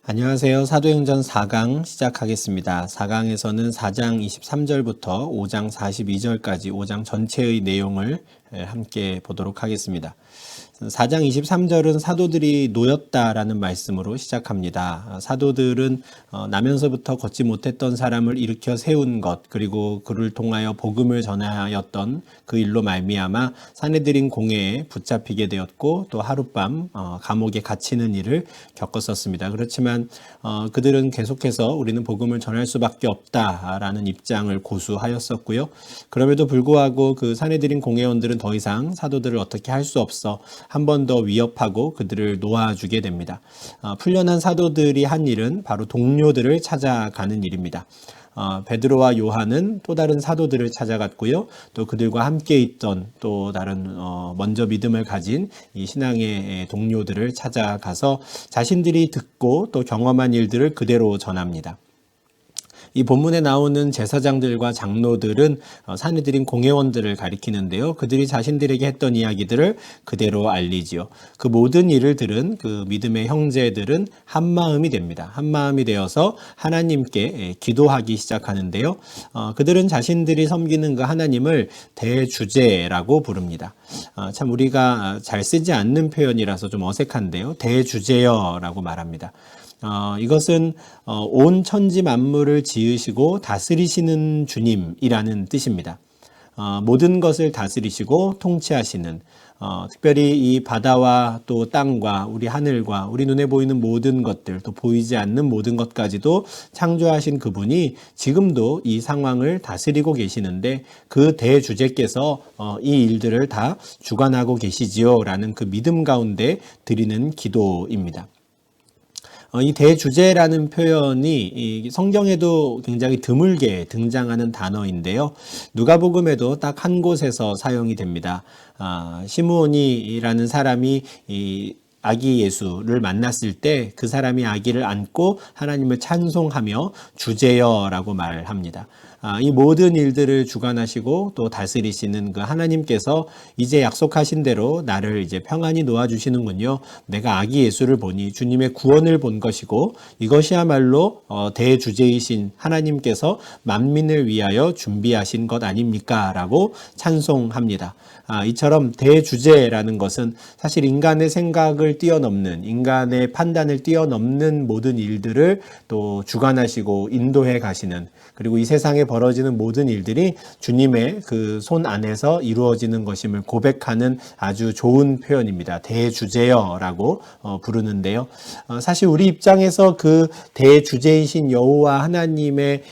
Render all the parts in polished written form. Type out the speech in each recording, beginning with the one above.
안녕하세요. 사도행전 4강 시작하겠습니다. 4강에서는 4장 23절부터 5장 42절까지 5장 전체의 내용을 함께 보도록 하겠습니다. 4장 23절은 사도들이 놓였다라는 말씀으로 시작합니다. 사도들은 나면서부터 걷지 못했던 사람을 일으켜 세운 것, 그리고 그를 통하여 복음을 전하였던 그 일로 말미암아 사내들인 공회에 붙잡히게 되었고, 또 하룻밤 감옥에 갇히는 일을 겪었었습니다. 그렇지만 그들은 계속해서 우리는 복음을 전할 수밖에 없다라는 입장을 고수하였었고요. 그럼에도 불구하고 그 사내들인 공회원들은 더 이상 사도들을 어떻게 할 수 없어 한 번 더 위협하고 그들을 놓아주게 됩니다. 풀려난 사도들이 한 일은 바로 동료들을 찾아가는 일입니다. 베드로와 요한은 또 다른 사도들을 찾아갔고요. 또 그들과 함께 있던 또 다른 먼저 믿음을 가진 이 신앙의 동료들을 찾아가서 자신들이 듣고 또 경험한 일들을 그대로 전합니다. 이 본문에 나오는 제사장들과 장로들은 사내들인 공회원들을 가리키는데요. 그들이 자신들에게 했던 이야기들을 그대로 알리지요. 그 모든 일을 들은 그 믿음의 형제들은 한마음이 됩니다. 한마음이 되어서 하나님께 기도하기 시작하는데요. 그들은 자신들이 섬기는 그 하나님을 대주제라고 부릅니다. 참 우리가 잘 쓰지 않는 표현이라서 좀 어색한데요. 대주제여라고 말합니다. 이것은 온 천지 만물을 지으시고 다스리시는 주님이라는 뜻입니다. 모든 것을 다스리시고 통치하시는, 특별히 이 바다와 또 땅과 우리 하늘과 우리 눈에 보이는 모든 것들, 또 보이지 않는 모든 것까지도 창조하신 그분이 지금도 이 상황을 다스리고 계시는데 그 대주제께서 이 일들을 다 주관하고 계시지요 라는 그 믿음 가운데 드리는 기도입니다. 이 대주제라는 표현이 성경에도 굉장히 드물게 등장하는 단어인데요. 누가복음에도 딱 한 곳에서 사용이 됩니다. 시므온이라는 사람이 이 아기 예수를 만났을 때 그 사람이 아기를 안고 하나님을 찬송하며 주제여라고 말합니다. 이 모든 일들을 주관하시고 또 다스리시는 그 하나님께서 이제 약속하신 대로 나를 이제 평안히 놓아주시는군요. 내가 아기 예수를 보니 주님의 구원을 본 것이고 이것이야말로 대주제이신 하나님께서 만민을 위하여 준비하신 것 아닙니까? 라고 찬송합니다. 이처럼 대주제라는 것은 사실 인간의 생각을 뛰어넘는, 인간의 판단을 뛰어넘는 모든 일들을 또 주관하시고 인도해 가시는, 그리고 이 세상에 벌어지는 모든 일들이 주님의 그 손 안에서 이루어지는 것임을 고백하는 아주 좋은 표현입니다. 대주제여라고 부르는데요. 사실 우리 입장에서 그 대주제이신 여호와 하나님의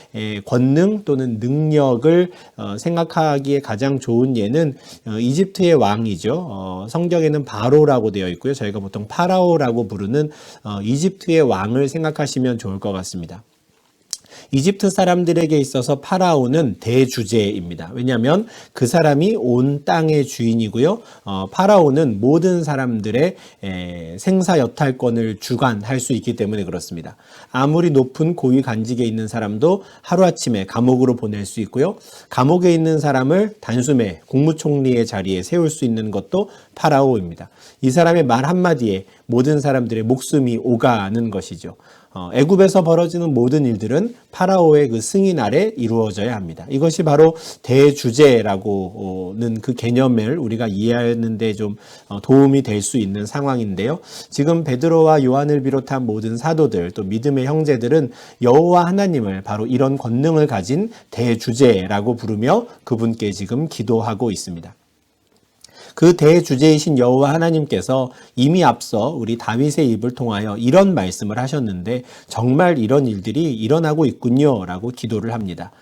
권능 또는 능력을 생각하기에 가장 좋은 예는 이집트의 왕이죠. 성경에는 바로라고 되어 있고요. 저희가 보통 파라오라고 부르는 이집트의 왕을 생각하시면 좋을 것 같습니다. 이집트 사람들에게 있어서 파라오는 대주제입니다. 왜냐하면 그 사람이 온 땅의 주인이고요. 파라오는 모든 사람들의 생사여탈권을 주관할 수 있기 때문에 그렇습니다. 아무리 높은 고위 간직에 있는 사람도 하루아침에 감옥으로 보낼 수 있고요. 감옥에 있는 사람을 단숨에 국무총리의 자리에 세울 수 있는 것도 파라오입니다. 이 사람의 말 한마디에 모든 사람들의 목숨이 오가는 것이죠. 애굽에서 벌어지는 모든 일들은 파라오의 그 승인 아래 이루어져야 합니다. 이것이 바로 대주제라고는 그 개념을 우리가 이해하는 데 좀 도움이 될 수 있는 상황인데요. 지금 베드로와 요한을 비롯한 모든 사도들 또 믿음의 형제들은 여호와 하나님을 바로 이런 권능을 가진 대주제라고 부르며 그분께 지금 기도하고 있습니다. 그 대주제이신 여호와 하나님께서 이미 앞서 우리 다윗의 입을 통하여 이런 말씀을 하셨는데 정말 이런 일들이 일어나고 있군요 라고 기도를 합니다.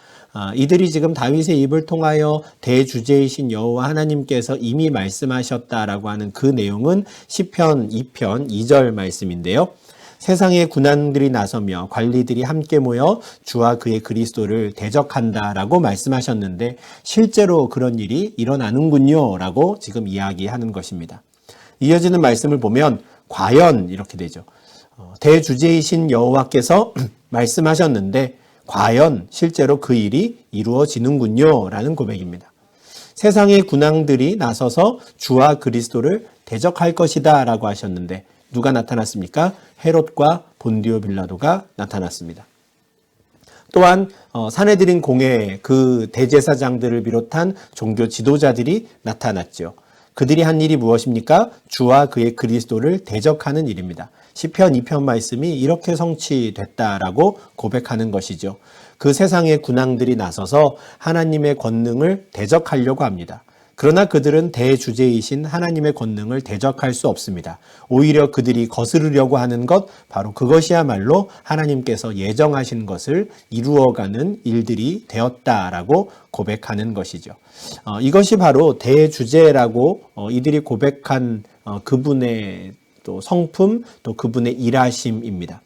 이들이 지금 다윗의 입을 통하여 대주제이신 여호와 하나님께서 이미 말씀하셨다라고 하는 그 내용은 시편 2편 2절 말씀인데요. 세상의 군왕들이 나서며 관리들이 함께 모여 주와 그의 그리스도를 대적한다라고 말씀하셨는데 실제로 그런 일이 일어나는군요 라고 지금 이야기하는 것입니다. 이어지는 말씀을 보면 과연 이렇게 되죠. 대주제이신 여호와께서 말씀하셨는데 과연 실제로 그 일이 이루어지는군요 라는 고백입니다. 세상의 군왕들이 나서서 주와 그리스도를 대적할 것이다 라고 하셨는데 누가 나타났습니까? 헤롯과 본디오 빌라도가 나타났습니다. 또한 사내들인 공회에 그 대제사장들을 비롯한 종교 지도자들이 나타났죠. 그들이 한 일이 무엇입니까? 주와 그의 그리스도를 대적하는 일입니다. 시편 2편 말씀이 이렇게 성취됐다라고 고백하는 것이죠. 그 세상의 군왕들이 나서서 하나님의 권능을 대적하려고 합니다. 그러나 그들은 대주제이신 하나님의 권능을 대적할 수 없습니다. 오히려 그들이 거스르려고 하는 것, 바로 그것이야말로 하나님께서 예정하신 것을 이루어가는 일들이 되었다라고 고백하는 것이죠. 이것이 바로 대주제라고 이들이 고백한 그분의 또 성품, 또 그분의 일하심입니다.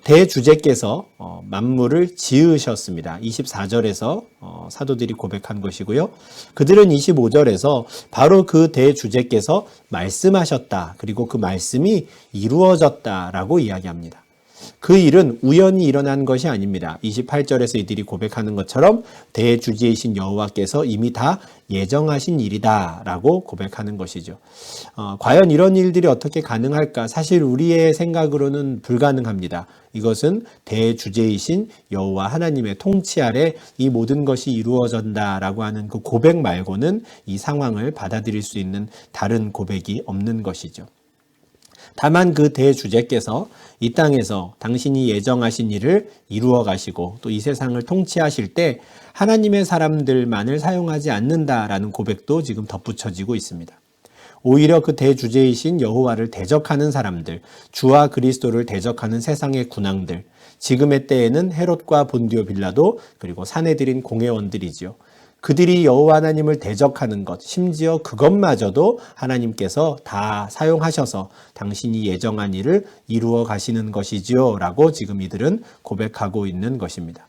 대주제께서 만물을 지으셨습니다. 24절에서 사도들이 고백한 것이고요. 그들은 25절에서 바로 그 대주제께서 말씀하셨다. 그리고 그 말씀이 이루어졌다라고 이야기합니다. 그 일은 우연히 일어난 것이 아닙니다. 28절에서 이들이 고백하는 것처럼 대주제이신 여호와께서 이미 다 예정하신 일이다 라고 고백하는 것이죠. 과연 이런 일들이 어떻게 가능할까? 사실 우리의 생각으로는 불가능합니다. 이것은 대주제이신 여호와 하나님의 통치 아래 이 모든 것이 이루어진다라고 하는 그 고백 말고는 이 상황을 받아들일 수 있는 다른 고백이 없는 것이죠. 다만 그 대주제께서 이 땅에서 당신이 예정하신 일을 이루어 가시고 또 이 세상을 통치하실 때 하나님의 사람들만을 사용하지 않는다라는 고백도 지금 덧붙여지고 있습니다. 오히려 그 대주제이신 여호와를 대적하는 사람들, 주와 그리스도를 대적하는 세상의 군왕들, 지금의 때에는 헤롯과 본디오 빌라도 그리고 사내들인 공회원들이지요. 그들이 여호와 하나님을 대적하는 것, 심지어 그것마저도 하나님께서 다 사용하셔서 당신이 예정한 일을 이루어 가시는 것이지요 라고 지금 이들은 고백하고 있는 것입니다.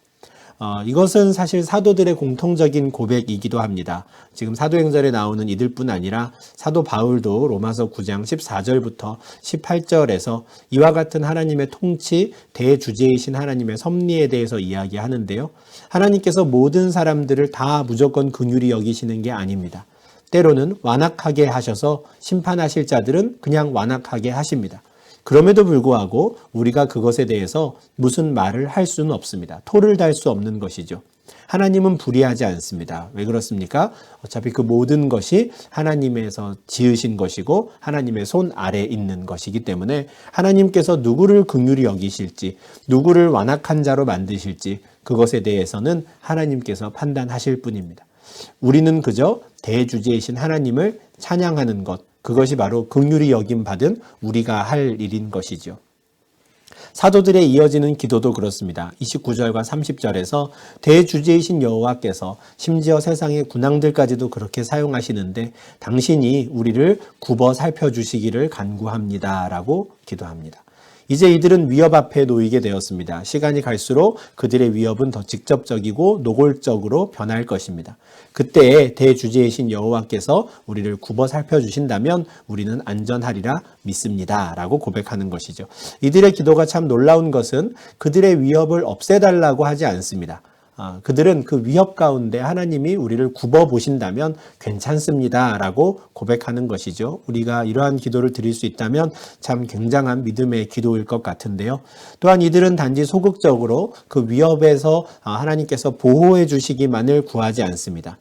이것은 사실 사도들의 공통적인 고백이기도 합니다. 지금 사도행전에 나오는 이들뿐 아니라 사도 바울도 로마서 9장 14절부터 18절에서 이와 같은 하나님의 통치, 대주제이신 하나님의 섭리에 대해서 이야기하는데요. 하나님께서 모든 사람들을 다 무조건 긍휼히 여기시는 게 아닙니다. 때로는 완악하게 하셔서 심판하실 자들은 그냥 완악하게 하십니다. 그럼에도 불구하고 우리가 그것에 대해서 무슨 말을 할 수는 없습니다. 토를 달 수 없는 것이죠. 하나님은 불의하지 않습니다. 왜 그렇습니까? 어차피 그 모든 것이 하나님에서 지으신 것이고 하나님의 손 아래에 있는 것이기 때문에 하나님께서 누구를 긍휼히 여기실지, 누구를 완악한 자로 만드실지 그것에 대해서는 하나님께서 판단하실 뿐입니다. 우리는 그저 대주제이신 하나님을 찬양하는 것, 그것이 바로 긍휼히 여김 받은 우리가 할 일인 것이죠. 사도들의 이어지는 기도도 그렇습니다. 29절과 30절에서 대주제이신 여호와께서 심지어 세상의 군왕들까지도 그렇게 사용하시는데 당신이 우리를 굽어 살펴주시기를 간구합니다 라고 기도합니다. 이제 이들은 위협 앞에 놓이게 되었습니다. 시간이 갈수록 그들의 위협은 더 직접적이고 노골적으로 변할 것입니다. 그때에 대주제이신 여호와께서 우리를 굽어 살펴주신다면 우리는 안전하리라 믿습니다 라고 고백하는 것이죠. 이들의 기도가 참 놀라운 것은 그들의 위협을 없애달라고 하지 않습니다. 그들은 그 위협 가운데 하나님이 우리를 굽어 보신다면 괜찮습니다 라고 고백하는 것이죠. 우리가 이러한 기도를 드릴 수 있다면 참 굉장한 믿음의 기도일 것 같은데요. 또한 이들은 단지 소극적으로 그 위협에서 하나님께서 보호해 주시기만을 구하지 않습니다.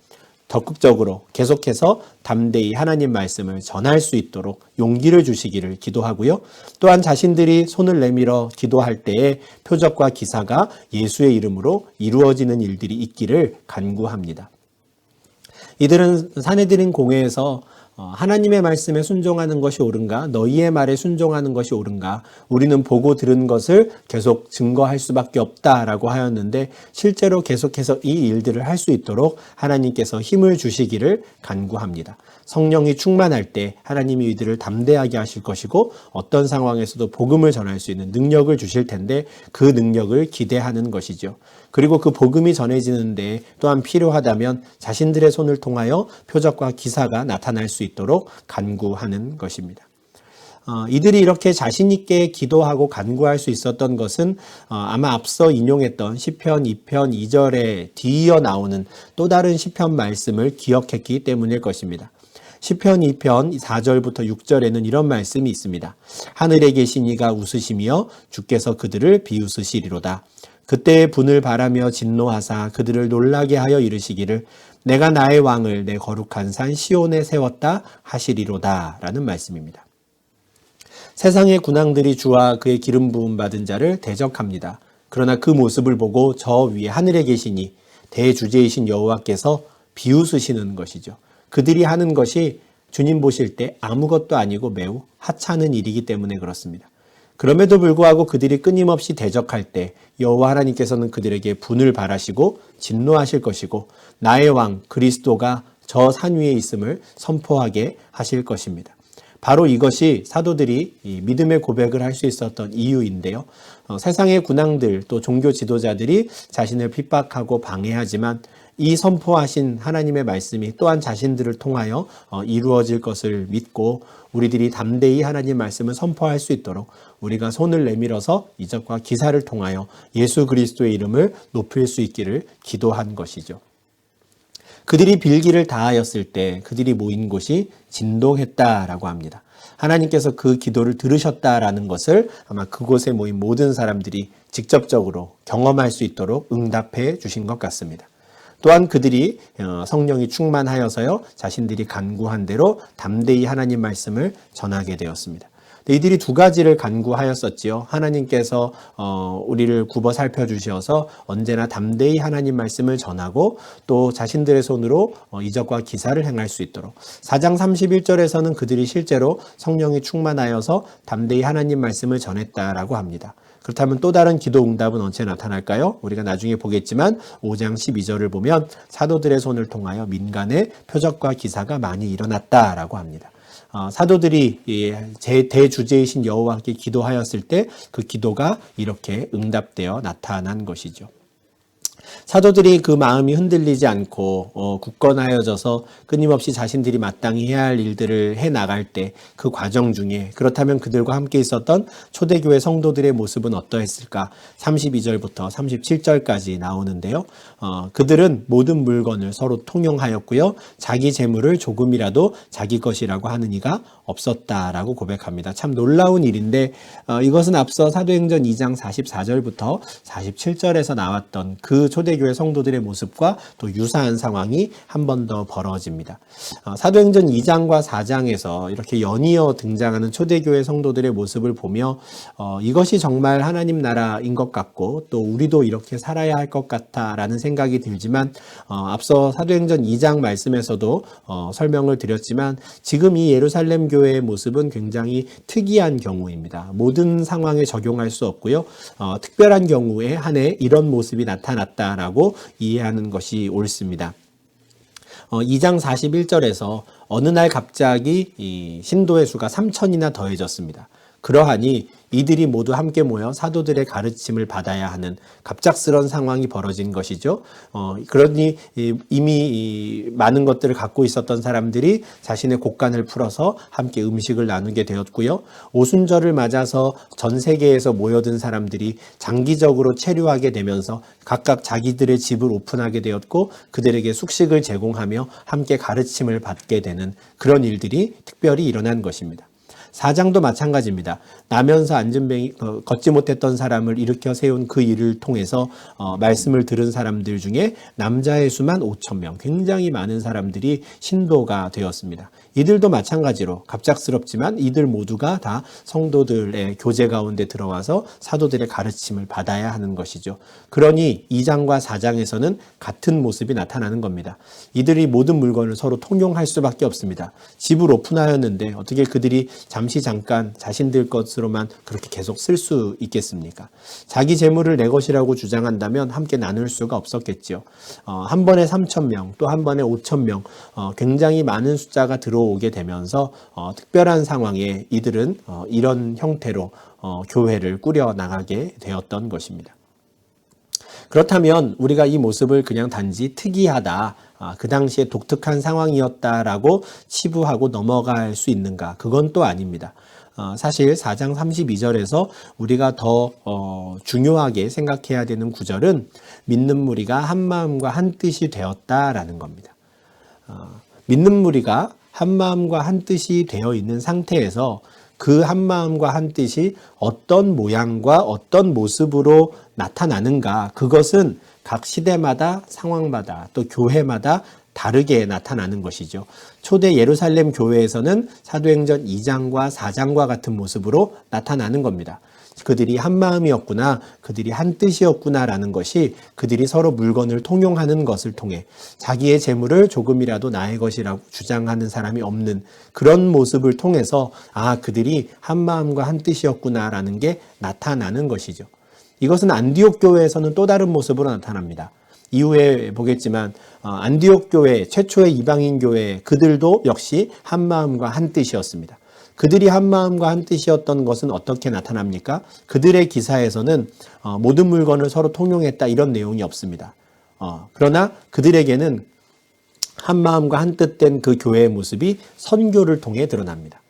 적극적으로 계속해서 담대히 하나님 말씀을 전할 수 있도록 용기를 주시기를 기도하고요. 또한 자신들이 손을 내밀어 기도할 때에 표적과 기사가 예수의 이름으로 이루어지는 일들이 있기를 간구합니다. 이들은 사내들인 공회에서 하나님의 말씀에 순종하는 것이 옳은가? 너희의 말에 순종하는 것이 옳은가? 우리는 보고 들은 것을 계속 증거할 수밖에 없다라고 하였는데 실제로 계속해서 이 일들을 할 수 있도록 하나님께서 힘을 주시기를 간구합니다. 성령이 충만할 때 하나님이 이들을 담대하게 하실 것이고 어떤 상황에서도 복음을 전할 수 있는 능력을 주실 텐데 그 능력을 기대하는 것이죠. 그리고 그 복음이 전해지는데 또한 필요하다면 자신들의 손을 통하여 표적과 기사가 나타날 수 있도록 간구하는 것입니다. 이들이 이렇게 자신 있게 기도하고 간구할 수 있었던 것은 아마 앞서 인용했던 시편 2편 2절에 뒤이어 나오는 또 다른 시편 말씀을 기억했기 때문일 것입니다. 시편 2편 4절부터 6절에는 이런 말씀이 있습니다. 하늘에 계신 이가 웃으시며 주께서 그들을 비웃으시리로다. 그때의 분을 바라며 진노하사 그들을 놀라게 하여 이르시기를 내가 나의 왕을 내 거룩한 산 시온에 세웠다 하시리로다 라는 말씀입니다. 세상의 군왕들이 주와 그의 기름 부음 받은 자를 대적합니다. 그러나 그 모습을 보고 저 위에 하늘에 계시니 대주제이신 여호와께서 비웃으시는 것이죠. 그들이 하는 것이 주님 보실 때 아무것도 아니고 매우 하찮은 일이기 때문에 그렇습니다. 그럼에도 불구하고 그들이 끊임없이 대적할 때 여호와 하나님께서는 그들에게 분을 발하시고 진노하실 것이고 나의 왕 그리스도가 저 산 위에 있음을 선포하게 하실 것입니다. 바로 이것이 사도들이 이 믿음의 고백을 할 수 있었던 이유인데요. 세상의 군왕들 또 종교 지도자들이 자신을 핍박하고 방해하지만 이 선포하신 하나님의 말씀이 또한 자신들을 통하여 이루어질 것을 믿고 우리들이 담대히 하나님 말씀을 선포할 수 있도록 우리가 손을 내밀어서 이적과 기사를 통하여 예수 그리스도의 이름을 높일 수 있기를 기도한 것이죠. 그들이 빌기를 다하였을 때 그들이 모인 곳이 진동했다라고 합니다. 하나님께서 그 기도를 들으셨다라는 것을 아마 그곳에 모인 모든 사람들이 직접적으로 경험할 수 있도록 응답해 주신 것 같습니다. 또한 그들이 성령이 충만하여서요 자신들이 간구한 대로 담대히 하나님 말씀을 전하게 되었습니다. 이들이 두 가지를 간구하였었지요. 하나님께서 우리를 굽어 살펴주셔서 언제나 담대히 하나님 말씀을 전하고 또 자신들의 손으로 이적과 기사를 행할 수 있도록 4장 31절에서는 그들이 실제로 성령이 충만하여서 담대히 하나님 말씀을 전했다라고 합니다. 그렇다면 또 다른 기도 응답은 언제 나타날까요? 우리가 나중에 보겠지만 5장 12절을 보면 사도들의 손을 통하여 민간의 표적과 기사가 많이 일어났다라고 합니다. 사도들이 대주제이신 여호와께 기도하였을 때 그 기도가 이렇게 응답되어 나타난 것이죠. 사도들이 그 마음이 흔들리지 않고 굳건하여져서 끊임없이 자신들이 마땅히 해야 할 일들을 해나갈 때 그 과정 중에 그렇다면 그들과 함께 있었던 초대교회 성도들의 모습은 어떠했을까? 32절부터 37절까지 나오는데요. 그들은 모든 물건을 서로 통용하였고요. 자기 재물을 조금이라도 자기 것이라고 하는 이가 없었다라고 고백합니다. 참 놀라운 일인데 이것은 앞서 사도행전 2장 44절부터 47절에서 나왔던 그 초대교회 성도들의 모습과 또 유사한 상황이 한 번 더 벌어집니다. 사도행전 2장과 4장에서 이렇게 연이어 등장하는 초대교회 성도들의 모습을 보며 이것이 정말 하나님 나라인 것 같고 또 우리도 이렇게 살아야 할 것 같다라는 생각이 들지만 앞서 사도행전 2장 말씀에서도 설명을 드렸지만 지금 이 예루살렘 교회의 모습은 굉장히 특이한 경우입니다. 모든 상황에 적용할 수 없고요. 특별한 경우에 한해 이런 모습이 나타났다라고 이해하는 것이 옳습니다. 2장 41절에서 어느 날 갑자기 이 신도의 수가 3,000이나 더해졌습니다. 그러하니 이들이 모두 함께 모여 사도들의 가르침을 받아야 하는 갑작스러운 상황이 벌어진 것이죠. 그러니 이미 많은 것들을 갖고 있었던 사람들이 자신의 곡간을 풀어서 함께 음식을 나누게 되었고요. 오순절을 맞아서 전 세계에서 모여든 사람들이 장기적으로 체류하게 되면서 각각 자기들의 집을 오픈하게 되었고 그들에게 숙식을 제공하며 함께 가르침을 받게 되는 그런 일들이 특별히 일어난 것입니다. 4장도 마찬가지입니다. 나면서 앉은뱅이 걷지 못했던 사람을 일으켜 세운 그 일을 통해서 말씀을 들은 사람들 중에 남자의 수만 5,000명, 굉장히 많은 사람들이 신도가 되었습니다. 이들도 마찬가지로 갑작스럽지만 이들 모두가 다 성도들의 교제 가운데 들어와서 사도들의 가르침을 받아야 하는 것이죠. 그러니 2장과 4장에서는 같은 모습이 나타나는 겁니다. 이들이 모든 물건을 서로 통용할 수밖에 없습니다. 집을 오픈하였는데 어떻게 그들이 잠깐 자신들 것으로만 그렇게 계속 쓸 수 있겠습니까? 자기 재물을 내 것이라고 주장한다면 함께 나눌 수가 없었겠죠. 한 번에 3,000명, 또 한 번에 5,000명, 굉장히 많은 숫자가 들어오게 되면서 특별한 상황에 이들은 이런 형태로 교회를 꾸려 나가게 되었던 것입니다. 그렇다면 우리가 이 모습을 그냥 단지 특이하다, 그 당시에 독특한 상황이었다라고 치부하고 넘어갈 수 있는가? 그건 또 아닙니다. 사실 4장 32절에서 우리가 더 중요하게 생각해야 되는 구절은 믿는 무리가 한 마음과 한 뜻이 되었다라는 겁니다. 믿는 무리가 한마음과 한뜻이 되어 있는 상태에서 그 한마음과 한뜻이 어떤 모양과 어떤 모습으로 나타나는가, 그것은 각 시대마다 상황마다 또 교회마다 다르게 나타나는 것이죠. 초대 예루살렘 교회에서는 사도행전 2장과 4장과 같은 모습으로 나타나는 겁니다. 그들이 한 마음이었구나, 그들이 한 뜻이었구나라는 것이 그들이 서로 물건을 통용하는 것을 통해 자기의 재물을 조금이라도 나의 것이라고 주장하는 사람이 없는 그런 모습을 통해서 그들이 한 마음과 한 뜻이었구나라는 게 나타나는 것이죠. 이것은 안디옥 교회에서는 또 다른 모습으로 나타납니다. 이후에 보겠지만 안디옥 교회, 최초의 이방인 교회, 그들도 역시 한 마음과 한 뜻이었습니다. 그들이 한 마음과 한 뜻이었던 것은 어떻게 나타납니까? 그들의 기사에서는 모든 물건을 서로 통용했다 이런 내용이 없습니다. 그러나 그들에게는 한 마음과 한 뜻된 그 교회의 모습이 선교를 통해 드러납니다.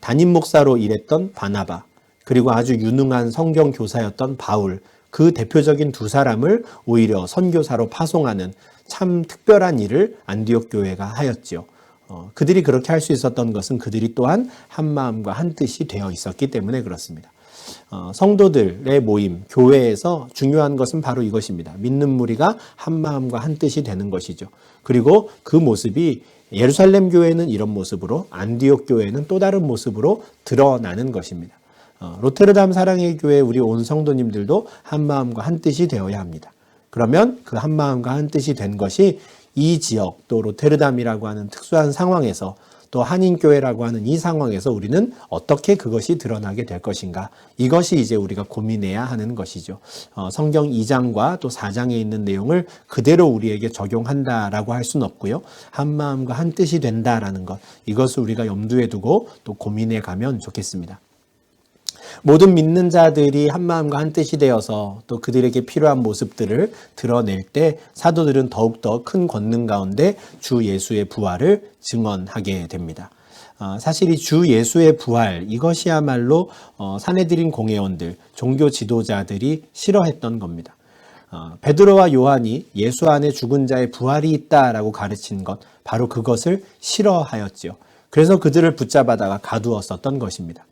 담임 목사로 일했던 바나바, 그리고 아주 유능한 성경 교사였던 바울, 그 대표적인 두 사람을 오히려 선교사로 파송하는 참 특별한 일을 안디옥 교회가 하였지요. 그들이 그렇게 할 수 있었던 것은 그들이 또한 한 마음과 한 뜻이 되어 있었기 때문에 그렇습니다. 성도들의 모임, 교회에서 중요한 것은 바로 이것입니다. 믿는 무리가 한 마음과 한 뜻이 되는 것이죠. 그리고 그 모습이 예루살렘 교회는 이런 모습으로, 안디옥 교회는 또 다른 모습으로 드러나는 것입니다. 로테르담 사랑의 교회 우리 온 성도님들도 한 마음과 한 뜻이 되어야 합니다. 그러면 그 한 마음과 한 뜻이 된 것이 이 지역, 또 로테르담이라고 하는 특수한 상황에서, 또 한인교회라고 하는 이 상황에서 우리는 어떻게 그것이 드러나게 될 것인가, 이것이 이제 우리가 고민해야 하는 것이죠. 성경 2장과 또 4장에 있는 내용을 그대로 우리에게 적용한다라고 할 수는 없고요. 한 마음과 한 뜻이 된다라는 것, 이것을 우리가 염두에 두고 또 고민해 가면 좋겠습니다. 모든 믿는 자들이 한 마음과 한 뜻이 되어서 또 그들에게 필요한 모습들을 드러낼 때 사도들은 더욱더 큰 권능 가운데 주 예수의 부활을 증언하게 됩니다. 사실 이 주 예수의 부활, 이것이야말로 산헤드린 공회원들, 종교 지도자들이 싫어했던 겁니다. 베드로와 요한이 예수 안에 죽은 자의 부활이 있다라고 가르친 것, 바로 그것을 싫어하였지요. 그래서 그들을 붙잡아다가 가두었었던 것입니다.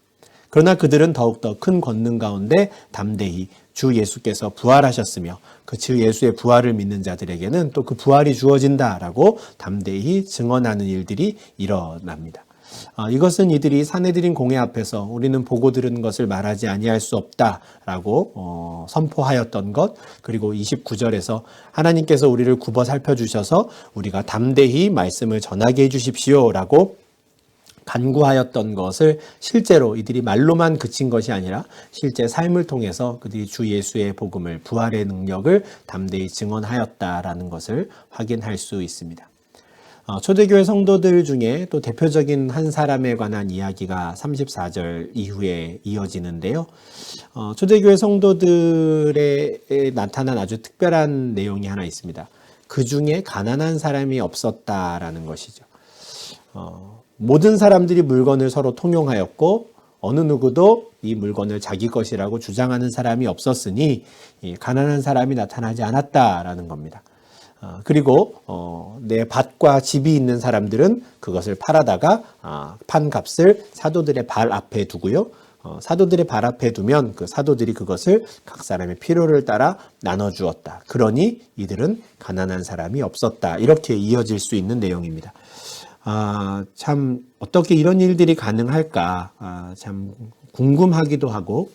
그러나 그들은 더욱더 큰 권능 가운데 담대히 주 예수께서 부활하셨으며 그 주 예수의 부활을 믿는 자들에게는 또 그 부활이 주어진다라고 담대히 증언하는 일들이 일어납니다. 이것은 이들이 산헤드린 공회 앞에서 우리는 보고 들은 것을 말하지 아니할 수 없다라고 선포하였던 것, 그리고 29절에서 하나님께서 우리를 굽어 살펴주셔서 우리가 담대히 말씀을 전하게 해주십시오라고 간구하였던 것을 실제로 이들이 말로만 그친 것이 아니라 실제 삶을 통해서 그들이 주 예수의 복음을, 부활의 능력을 담대히 증언하였다라는 것을 확인할 수 있습니다. 초대교회 성도들 중에 또 대표적인 한 사람에 관한 이야기가 34절 이후에 이어지는데요. 초대교회 성도들에 나타난 아주 특별한 내용이 하나 있습니다. 그 중에 가난한 사람이 없었다라는 것이죠. 모든 사람들이 물건을 서로 통용하였고 어느 누구도 이 물건을 자기 것이라고 주장하는 사람이 없었으니 가난한 사람이 나타나지 않았다라는 겁니다. 그리고 내 밭과 집이 있는 사람들은 그것을 팔아다가 판 값을 사도들의 발 앞에 두고요. 사도들의 발 앞에 두면 그 사도들이 그것을 각 사람의 필요를 따라 나눠주었다. 그러니 이들은 가난한 사람이 없었다. 이렇게 이어질 수 있는 내용입니다. 참 어떻게 이런 일들이 가능할까 참 궁금하기도 하고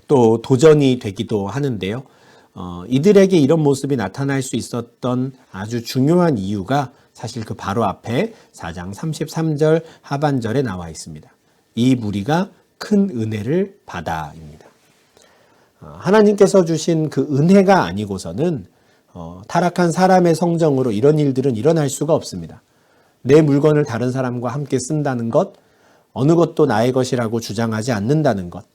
또 도전이 되기도 하는데요. 이들에게 이런 모습이 나타날 수 있었던 아주 중요한 이유가 사실 그 바로 앞에 4장 33절 하반절에 나와 있습니다. 이 무리가 큰 은혜를 받아입니다. 하나님께서 주신 그 은혜가 아니고서는 타락한 사람의 성정으로 이런 일들은 일어날 수가 없습니다. 내 물건을 다른 사람과 함께 쓴다는 것, 어느 것도 나의 것이라고 주장하지 않는다는 것,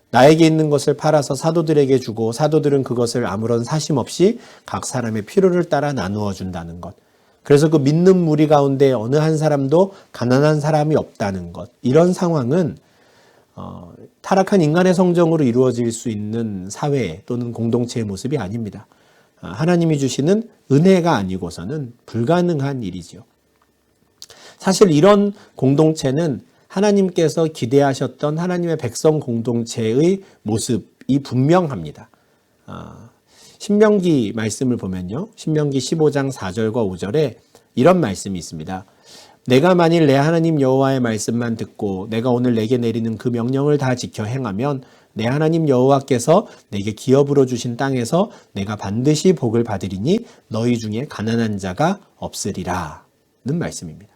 나에게 있는 것을 팔아서 사도들에게 주고 사도들은 그것을 아무런 사심 없이 각 사람의 필요를 따라 나누어 준다는 것, 그래서 그 믿는 무리 가운데 어느 한 사람도 가난한 사람이 없다는 것, 이런 상황은 타락한 인간의 성정으로 이루어질 수 있는 사회 또는 공동체의 모습이 아닙니다. 하나님이 주시는 은혜가 아니고서는 불가능한 일이죠. 사실 이런 공동체는 하나님께서 기대하셨던 하나님의 백성 공동체의 모습이 분명합니다. 신명기 말씀을 보면요. 신명기 15장 4절과 5절에 이런 말씀이 있습니다. 내가 만일 내 하나님 여호와의 말씀만 듣고 내가 오늘 내게 내리는 그 명령을 다 지켜 행하면 내 하나님 여호와께서 내게 기업으로 주신 땅에서 내가 반드시 복을 받으리니 너희 중에 가난한 자가 없으리라 는 말씀입니다.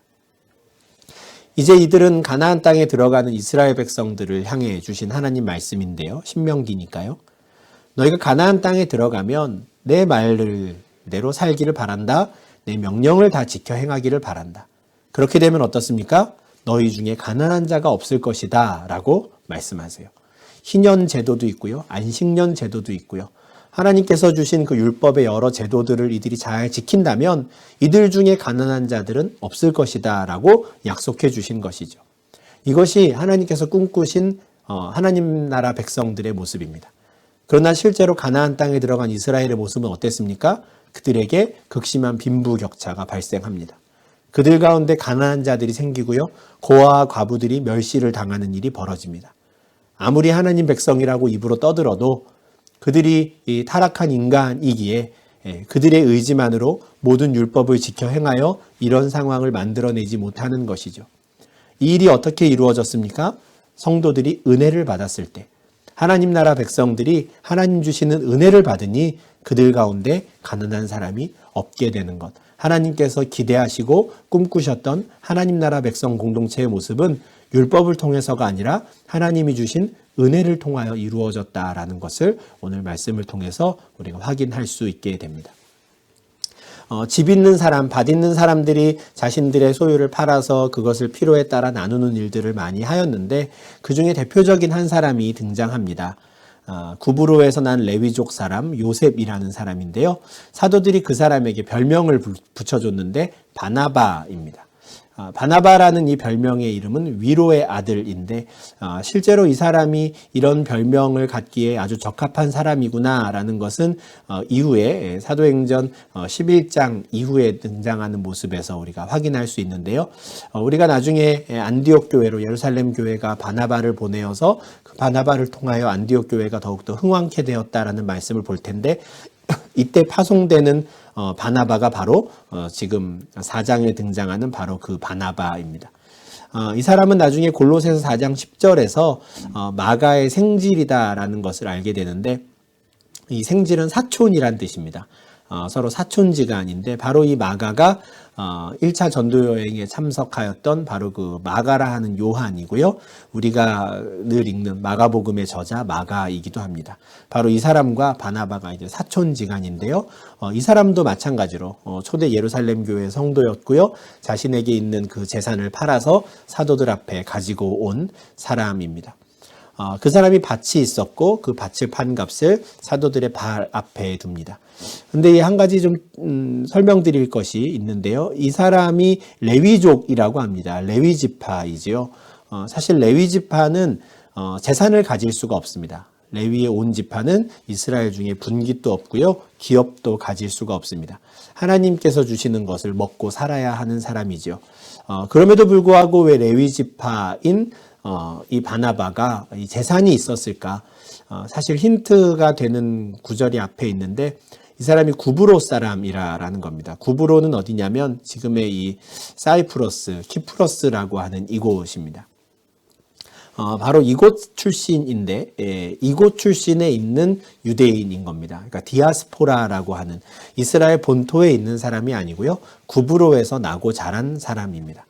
이제 이들은 가나안 땅에 들어가는 이스라엘 백성들을 향해 주신 하나님 말씀인데요. 신명기니까요. 너희가 가나안 땅에 들어가면 내 말대로 살기를 바란다. 내 명령을 다 지켜 행하기를 바란다. 그렇게 되면 어떻습니까? 너희 중에 가난한 자가 없을 것이다 라고 말씀하세요. 희년 제도도 있고요. 안식년 제도도 있고요. 하나님께서 주신 그 율법의 여러 제도들을 이들이 잘 지킨다면 이들 중에 가난한 자들은 없을 것이다 라고 약속해 주신 것이죠. 이것이 하나님께서 꿈꾸신 하나님 나라 백성들의 모습입니다. 그러나 실제로 가나안 땅에 들어간 이스라엘의 모습은 어땠습니까? 그들에게 극심한 빈부격차가 발생합니다. 그들 가운데 가난한 자들이 생기고요. 고아와 과부들이 멸시를 당하는 일이 벌어집니다. 아무리 하나님 백성이라고 입으로 떠들어도 그들이 이 타락한 인간이기에 그들의 의지만으로 모든 율법을 지켜 행하여 이런 상황을 만들어내지 못하는 것이죠. 이 일이 어떻게 이루어졌습니까? 성도들이 은혜를 받았을 때 하나님 나라 백성들이 하나님 주시는 은혜를 받으니 그들 가운데 가난한 사람이 없게 되는 것. 하나님께서 기대하시고 꿈꾸셨던 하나님 나라 백성 공동체의 모습은 율법을 통해서가 아니라 하나님이 주신 은혜를 통하여 이루어졌다라는 것을 오늘 말씀을 통해서 우리가 확인할 수 있게 됩니다. 집 있는 사람, 밭 있는 사람들이 자신들의 소유를 팔아서 그것을 필요에 따라 나누는 일들을 많이 하였는데 그 중에 대표적인 한 사람이 등장합니다. 구브로에서 난 레위족 사람 요셉이라는 사람인데요. 사도들이 그 사람에게 별명을 붙여줬는데 바나바입니다. 바나바라는 이 별명의 이름은 위로의 아들인데 실제로 이 사람이 이런 별명을 갖기에 아주 적합한 사람이구나라는 것은 이후에 사도행전 11장 이후에 등장하는 모습에서 우리가 확인할 수 있는데요. 우리가 나중에 안디옥 교회로 예루살렘 교회가 바나바를 보내어서 그 바나바를 통하여 안디옥 교회가 더욱더 흥왕케 되었다라는 말씀을 볼 텐데 이때 파송되는 바나바가 바로 지금 4장에 등장하는 바로 그 바나바입니다. 이 사람은 나중에 골로새서 4장 10절에서 마가의 생질이다라는 것을 알게 되는데 이 생질은 사촌이란 뜻입니다. 서로 사촌지간인데 바로 이 마가가 1차 전도여행에 참석하였던 바로 그 마가라 하는 요한이고요. 우리가 늘 읽는 마가복음의 저자 마가이기도 합니다. 바로 이 사람과 바나바가 이제 사촌지간인데요. 이 사람도 마찬가지로 초대 예루살렘 교회 성도였고요. 자신에게 있는 그 재산을 팔아서 사도들 앞에 가지고 온 사람입니다. 그 사람이 밭이 있었고 그 밭을 판 값을 사도들의 발 앞에 둡니다. 근데 한 가지 좀 설명드릴 것이 있는데요. 이 사람이 레위족이라고 합니다. 레위지파이지요. 사실 레위지파는 재산을 가질 수가 없습니다. 레위의 온 지파는 이스라엘 중에 분깃도 없고요. 기업도 가질 수가 없습니다. 하나님께서 주시는 것을 먹고 살아야 하는 사람이죠. 그럼에도 불구하고 왜 레위지파인 이 바나바가 이 재산이 있었을까? 사실 힌트가 되는 구절이 앞에 있는데 이 사람이 구브로 사람이라는 겁니다. 구브로는 어디냐면 지금의 이 사이프러스, 키프러스라고 하는 이곳입니다. 바로 이곳 출신인데 이곳 출신에 있는 유대인인 겁니다. 그러니까 디아스포라라고 하는 이스라엘 본토에 있는 사람이 아니고요. 구브로에서 나고 자란 사람입니다.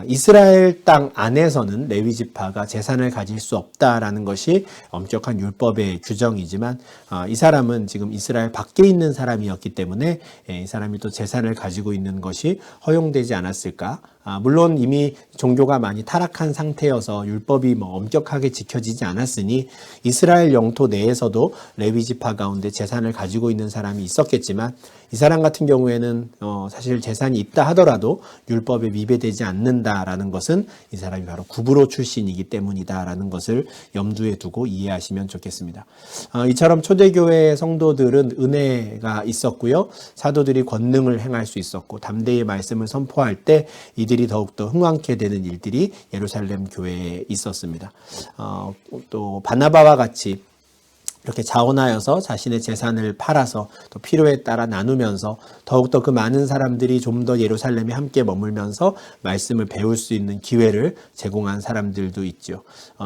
이스라엘 땅 안에서는 레위 지파가 재산을 가질 수 없다라는 것이 엄격한 율법의 규정이지만 이 사람은 지금 이스라엘 밖에 있는 사람이었기 때문에 이 사람이 또 재산을 가지고 있는 것이 허용되지 않았을까? 물론 이미 종교가 많이 타락한 상태여서 율법이 엄격하게 지켜지지 않았으니 이스라엘 영토 내에서도 레위 지파 가운데 재산을 가지고 있는 사람이 있었겠지만 이 사람 같은 경우에는 사실 재산이 있다 하더라도 율법에 위배되지 않는다라는 것은 이 사람이 바로 구브로 출신이기 때문이다라는 것을 염두에 두고 이해하시면 좋겠습니다. 이처럼 초대교회 성도들은 은혜가 있었고요. 사도들이 권능을 행할 수 있었고 담대히 말씀을 선포할 때 이들이 더욱더 흥왕케 되는 일들이 예루살렘 교회에 있었습니다. 또 바나바와 같이 이렇게 자원하여서 자신의 재산을 팔아서 또 필요에 따라 나누면서 더욱더 그 많은 사람들이 좀 더 예루살렘에 함께 머물면서 말씀을 배울 수 있는 기회를 제공한 사람들도 있죠.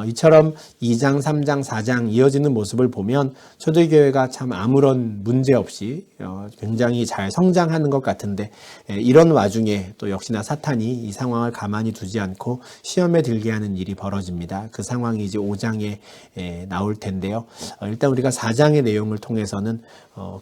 이처럼 2장, 3장, 4장 이어지는 모습을 보면 초대교회가 참 아무런 문제 없이 굉장히 잘 성장하는 것 같은데 이런 와중에 또 역시나 사탄이 이 상황을 가만히 두지 않고 시험에 들게 하는 일이 벌어집니다. 그 상황이 이제 5장에 나올 텐데요. 일단 우리가 4장의 내용을 통해서는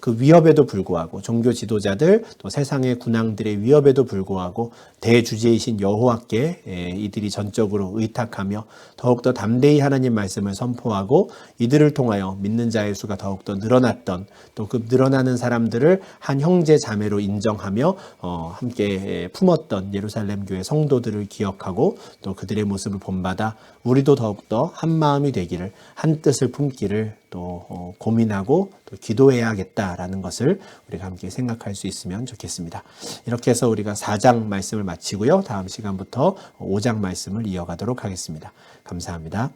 그 위협에도 불구하고 종교 지도자들 또 세상의 군왕들의 위협에도 불구하고 대주제이신 여호와께 이들이 전적으로 의탁하며 더욱더 담대히 하나님 말씀을 선포하고 이들을 통하여 믿는 자의 수가 더욱더 늘어났던 또 그 늘어나는 사람들을 한 형제 자매로 인정하며 함께 품었던 예루살렘 교회 성도들을 기억하고 또 그들의 모습을 본받아 우리도 더욱더 한 마음이 되기를 한 뜻을 품기를 또 고민하고 또 기도해야겠다라는 것을 우리가 함께 생각할 수 있으면 좋겠습니다. 이렇게 해서 우리가 4장 말씀을 마치고요. 다음 시간부터 5장 말씀을 이어가도록 하겠습니다. 감사합니다.